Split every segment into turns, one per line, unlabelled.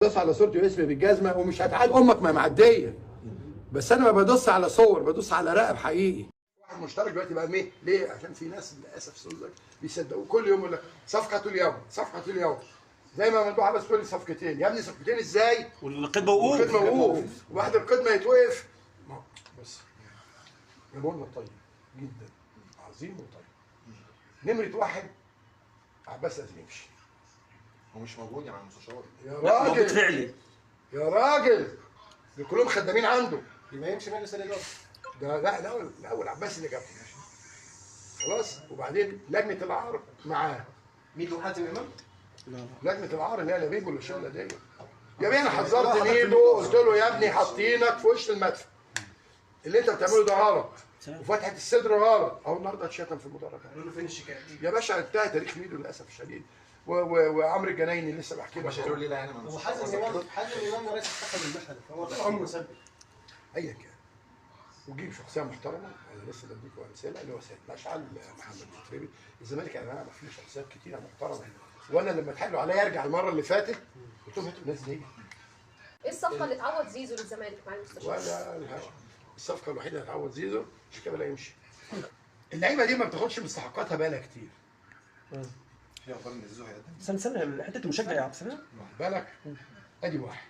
بدوس على صورتي واسمي بالجزمه ومش هتعاد امك ما معديه. بس انا ما بدوس على صور، بدوس على رقب حقيقي. واحد مشترك دلوقتي بقى ليه؟ عشان في ناس للاسف سوزك بيصدقوا كل يوم يقول لك صفقه اليوم، صفقه اليوم. زي ما ممدوح عباس تقول لي صفقتين، يا ابني صفقتين ازاي؟
والقيد موقوف.
القيد موقوف، وواحد القيد ما يتوقف. بص جمهورنا طيب جدا، عظيم وطيب. نمره واحد عباس لازم يمشي.
هو مش موجود يا معالي المستشار.
يا
موجود
راجل
فعلي.
يا راجل دول كلهم خدامين عنده.
يبقى يمشي مجلس الاداره.
ده لا الاول عباس اللي جابه خلاص، وبعدين لجنه العار معاه.
مين له حاتم امام؟
لجنه العار اللي هي لبيب ولا الشغله دي. يا ابني انا حذرت ميدو، قلت له يا ابني حاطينك في وش المدفع. اللي انت بتعمله ده غلط، وفتحه الصدر غلط. اهو النهارده اتشتم في المدرج.
قالوا له فين الشكايه؟
يا باشا انتهى تاريخ ميدو للاسف الشديد. وعمرو الجنايني لسه بحكي
مش
لك.
هيقولوا ليه لا يعني.
هو حازم امام رئيس اتحاد المشهد، فهو طول عمره سبب.
ايا كان وجيب شخصيه محترمه. انا لسه بديك امثله اللي هو سيد مشعل، محمد مطربي. الزمالك يعني انا فيه شخصيات كتيره محترمه، وانا لما اتحايلوا عليا ارجع المره اللي فاتت قلت لهم هاتوا الناس دي.
ايه الصفقه اللي تعوض زيزو للزمالك مع المستشار؟
ولا الهوا. الصفقه الوحيده اللي هتعوض زيزو شيكابالا يمشي. اللعيبه دي ما بتاخدش مستحقاتها بقالها كتير.
في اخبار ان زيزو هيقدم.
استنى حته المشجع يا عبد السلام.
واخد بالك؟ ادي واحد.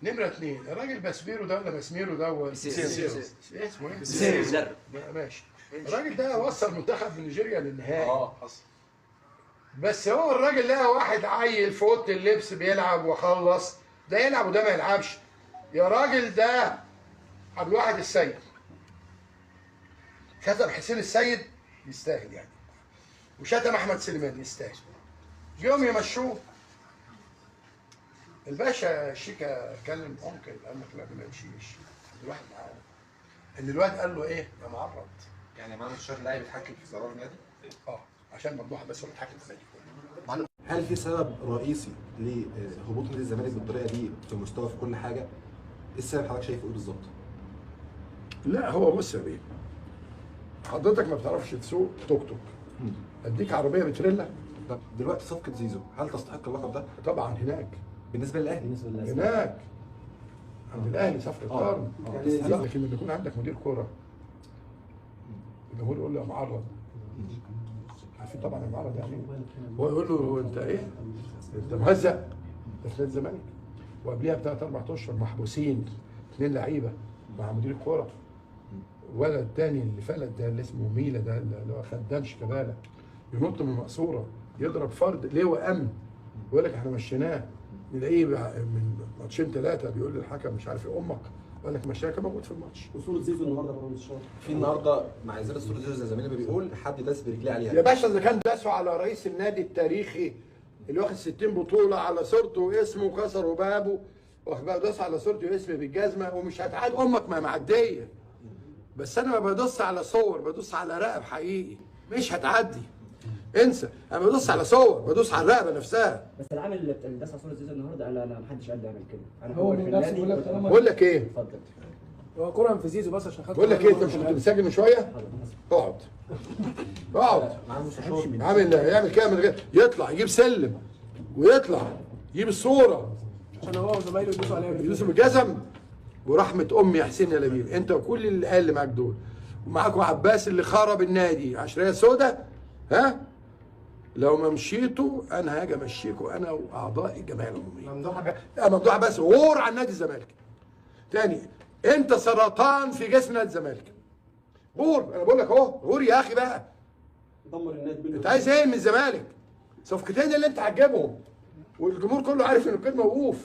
نمره اثنين الراجل باسميرو ده ولا مسميرو ده اسمه ايه؟
سير.
ماشي. الراجل ده وصل منتخب نيجيريا للنهائي.
حصل.
بس هو الراجل لقى واحد عيل في اوضه اللبس بيلعب وخلص، ده يلعب وده ما يلعبش. يا راجل ده عبد الواحد السيد شتم حسين السيد يستاهل يعني، وشتم احمد سليمان يستاهل. يوم يمشوه الباشا شيكا كلم انكل قال لك لا ما يمشيش. الواحد معاه ان الواد قال له ايه يا معرض.
يعني يا معالي المستشار لاعب يتحكم في قرار النادي؟
عشان ممدوح بس هو يتحكم في النادي كله.
هل في سبب رئيسي لهبوط نادي الزمالك بالطريقه دي في مستوى في كل حاجه؟ ايه السبب حضرتك شايفه ايه بالظبط؟
لا هو بص يا بيه، حضرتك ما بتعرفش تسوق توك توك، اديك عربيه بتريلا.
طب دلوقتي صفقه زيزو هل تستحق اللقب ده؟
طبعا هناك
بالنسبه للاهلي
هناك عند الاهلي صفقه قرن. لا لكن لما يكون عندك مدير كوره الجمهور يقول له يا معرض، عارفين طبعا يا معرض يعني هو يقول له انت ايه؟ انت مهزأ. ده في نادي الزمالك وقبليها بثلاث اربع اشهر محبوسين اثنين لعيبه مع مدير الكوره. ولا الثاني اللي فلت ده اللي اسمه ميلا ده اللي هو خدام شيكابالا ينط من المقصوره يضرب فرد ليه وامن ويقول لك احنا مشيناه. نلاقيه من ماتشين ثلاثه بيقول للحكم مش عارف ايه امك، قال لك مشاها كان موجود في الماتش.
وصوره زيزو النهارده برضه المستشار.
في النهارده مع ازاله صوره زيزو زي زميلنا بيقول حد داس برجليه عليها.
يا باشا اذا كان داسوا على رئيس النادي التاريخي اللي واخد 60 بطوله على صورته واسمه وكسروا بابه، واخد بالك داس على صورتي واسمي بالجزمه ومش هتعاد امك ما معديه. بس انا ما بدوس على صور، بدوس على رقب حقيقي. مش هتعدي، انسى. انا بدوس على صور، بدوس على الرقبه نفسها.
بس العامل اللي داس على صوره زيزو النهارده قال انا ما حدش قال لي اعمل كده. انا
هو
في
من نفسه
النادي
بيقول لك طالما
بقول لك ايه؟
اتفضل.
هو كرة في زيزو بس عشان خاطر
بقول لك ايه، انت مش كنت بتسجل من شويه؟ اقعد اقعد. يعمل كده من غير يطلع يجيب سلم ويطلع يجيب الصوره
عشان هو وزمايله يدوسوا عليها
يوسف الجزم ورحمه امي يا حسين يا لبيب. انت وكل اللي قال اللي معاك دول ومعاكم عباس اللي خرب النادي عشريه سودا. ها لو ما مشيتوا انا هاجي امشيكوا انا واعضاء الجمعيه العموميه. ممدوح عباس غور عن نادي الزمالك. تاني انت سرطان في جسم نادي الزمالك. غور، انا بقول لك اهو غور يا اخي بقى.
دمر النادي.
انت عايز ايه من الزمالك؟ صفقتين اللي انت هتجيبهم والجمهور كله عارف ان القيد موقوف.